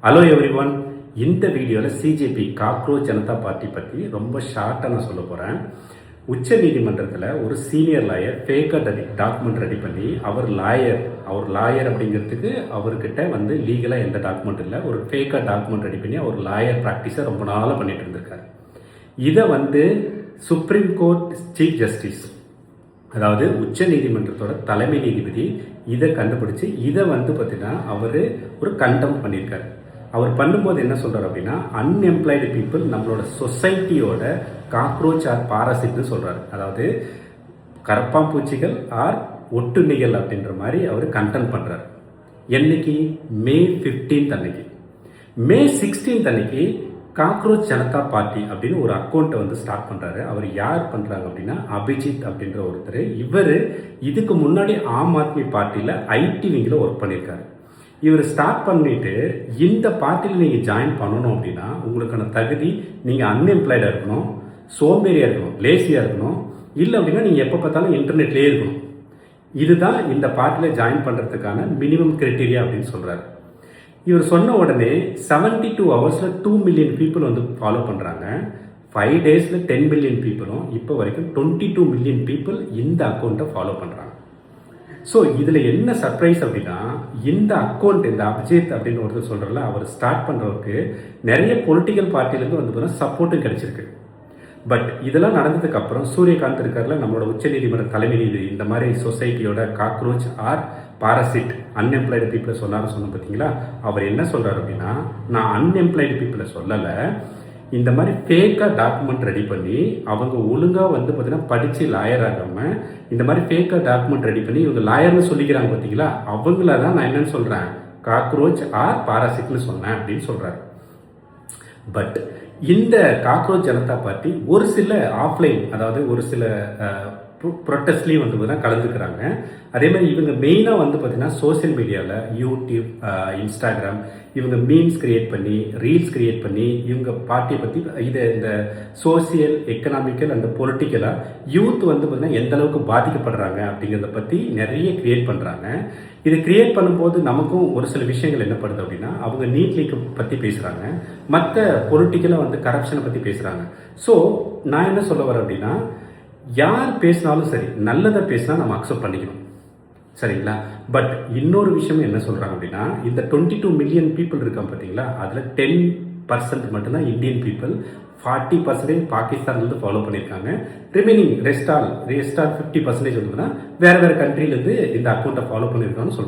Hello everyone. இந்த வீடியோவில் CJP cockroach Janata party பற்றி ரொம்ப ஷார்ட்டாக நான் சொல்ல போகிறேன். உச்ச நீதிமன்றத்தில் ஒரு சீனியர் லாயர் ஃபேக்காக டாக்குமெண்ட் ரெடி பண்ணி அவர் லாயர் அப்படிங்கிறதுக்கு அவர்கிட்ட லீகலாக எந்த டாக்குமெண்ட் இல்லை, ஒரு ஃபேக்காக டாக்குமெண்ட் ரெடி பண்ணி அவர் லாயர் ப்ராக்டிஸை ரொம்ப நாளாக பண்ணிட்டு இருந்திருக்காரு. இதை சுப்ரீம் கோர்ட் சீஃப் ஜஸ்டிஸ், அதாவது உச்ச நீதிமன்றத்தோட தலைமை நீதிபதி இதை கண்டுபிடிச்சு இதை பார்த்தீங்கன்னா அவர் ஒரு கண்டம் பண்ணியிருக்காரு. அவர் பண்ணும்போது என்ன சொல்றாரு அப்படின்னா, அன்எம்ப்ளாய்டு பீப்புள் நம்மளோட சொசைட்டியோட காக்ரோச் ஆர் பாராசிட்னு சொல்றாரு. அதாவது கரப்பாம்பூச்சிகள் ஆர் ஒட்டுண்ணிகள் அப்படின்ற மாதிரி அவர் கண்டென்ட் பண்றாரு. என்னைக்கு? மே 15 அன்னைக்கு. மே 16 அன்னைக்கு காக்ரோச் ஜனதா பார்ட்டி அப்படின்னு ஒரு அக்கௌண்ட்டை ஸ்டார்ட் பண்றாரு. அவர் யார் பண்றாங்க அப்படின்னா, அபிஜித் அப்படின்ற ஒருத்தர். இவர் இதுக்கு முன்னாடி ஆம் ஆத்மி பார்ட்டியில் ஐடி விங்கில் ஒர்க் பண்ணியிருக்காரு. இவர் ஸ்டார்ட் பண்ணிட்டு இந்த பார்ட்டியில் நீங்கள் ஜாயின் பண்ணணும் அப்படின்னா உங்களுக்கான தகுதி நீங்கள் அன்எம்ப்ளாய்டாக இருக்கணும், சோம்பேறியாக இருக்கணும், லேசியாக இருக்கணும், இல்லை அப்படின்னா நீங்கள் எப்போ பார்த்தாலும் இன்டர்நெட்லேயே இருக்கணும். இதுதான் இந்த பார்ட்டியில் ஜாயின் பண்ணுறதுக்கான மினிமம் கிரைட்டீரியா அப்படின்னு சொல்கிறாரு. இவர் சொன்ன உடனே 72 ஹவர்ஸில் 2 மில்லியன் பீப்புள் ஃபாலோ பண்ணுறாங்க. 5 டேஸில் 10 மில்லியன் பீப்புளும் இப்போ வரைக்கும் 22 மில்லியன் பீப்புள் இந்த அக்கௌண்ட்டை ஃபாலோ பண்ணுறாங்க. ஸோ இதில் என்ன சர்ப்ரைஸ் அப்படின்னா, இந்த அக்கௌண்ட் இந்த அபிஜித் அப்படின்னு ஒருத்தர் சொல்கிறல, அவர் ஸ்டார்ட் பண்ணுறவருக்கு நிறைய பொலிட்டிக்கல் பார்ட்டிலேருந்து சப்போர்ட்டும் கிடைச்சிருக்கு. பட் இதெல்லாம் நடந்ததுக்கு அப்புறம் சூரியகாந்த் இருக்கார்ல, நம்மளோட உச்சநீதிமன்ற தலைமை நீதி, இந்த மாதிரி சொசைட்டியோட காக்ரோச் ஆர் பாராசிட் அன்எம்ப்ளாய்டு பீப்புளை சொன்ன பார்த்தீங்களா, அவர் என்ன சொல்கிறார் அப்படின்னா, நான் அன்எம்ப்ளாய்டு பீப்புளை சொல்லலை, இந்த மாதிரி ஃபேக்காக டாக்குமெண்ட் ரெடி பண்ணி அவங்க ஒழுங்காக பார்த்தீங்கன்னா படித்து லாயர் ஆகாமல் இந்த மாதிரி ஃபேக்காக டாக்குமெண்ட் ரெடி பண்ணி இவங்க லாயர்னு சொல்லிக்கிறாங்க பார்த்தீங்களா, அவங்கள தான் நான் என்னன்னு சொல்கிறேன், காக்ரோச் ஆர் பாராசிட்னு சொன்னேன் அப்படின்னு சொல்கிறாரு. பட் இந்த காக்ரோச் ஜனதா பார்ட்டி ஒரு சில ஆஃப்லைன், அதாவது ஒரு சில ப்ரொட்டஸ்ட்லேயும் பார்த்தீங்கன்னா கலந்துக்கிறாங்க. அதே மாதிரி இவங்க மெயினாக பார்த்தீங்கன்னா சோசியல் மீடியாவில் யூடியூப், இன்ஸ்டாகிராம், இவங்க மீம்ஸ் கிரியேட் பண்ணி, ரீல்ஸ் கிரியேட் பண்ணி இவங்க பார்ட்டியை பற்றி இந்த சோசியல், எக்கனாமிக்கல் அண்ட் பொலிட்டிக்கலாக யூத் பார்த்தீங்கன்னா எந்த அளவுக்கு பாதிக்கப்படுறாங்க அப்படிங்கிறத பற்றி நிறைய கிரியேட் பண்ணுறாங்க. இதை கிரியேட் பண்ணும்போது நமக்கும் ஒரு சில விஷயங்கள் என்ன பண்ணுது அப்படின்னா, அவங்க நீட் லீக் பற்றி பேசுகிறாங்க, மற்ற பொலிட்டிக்கலாக கரப்ஷனை பற்றி பேசுகிறாங்க. ஸோ நான் என்ன சொல்ல வரேன் அப்படின்னா, யார் பேசினாலும் சரி, நல்லதை பேசினா நம்ம அக்செப்ட் பண்ணிக்கணும், சரிங்களா? பட் இன்னொரு விஷயம் என்ன சொல்றாங்க அப்படின்னா, இந்த 22 மில்லியன் பீப்புள் இருக்காங்க பார்த்தீங்களா, அதில் 10% மட்டும்தான் இந்தியன் பீப்புள், 40% பாகிஸ்தான்லேருந்து ஃபாலோ பண்ணியிருக்காங்க. ரிமைனிங் ரெஸ்ட் ஆல் 50% வேற வேற கண்ட்ரிலேருந்து இந்த அக்கௌண்ட்டை ஃபாலோ பண்ணியிருக்காங்கன்னு சொல்றாங்க.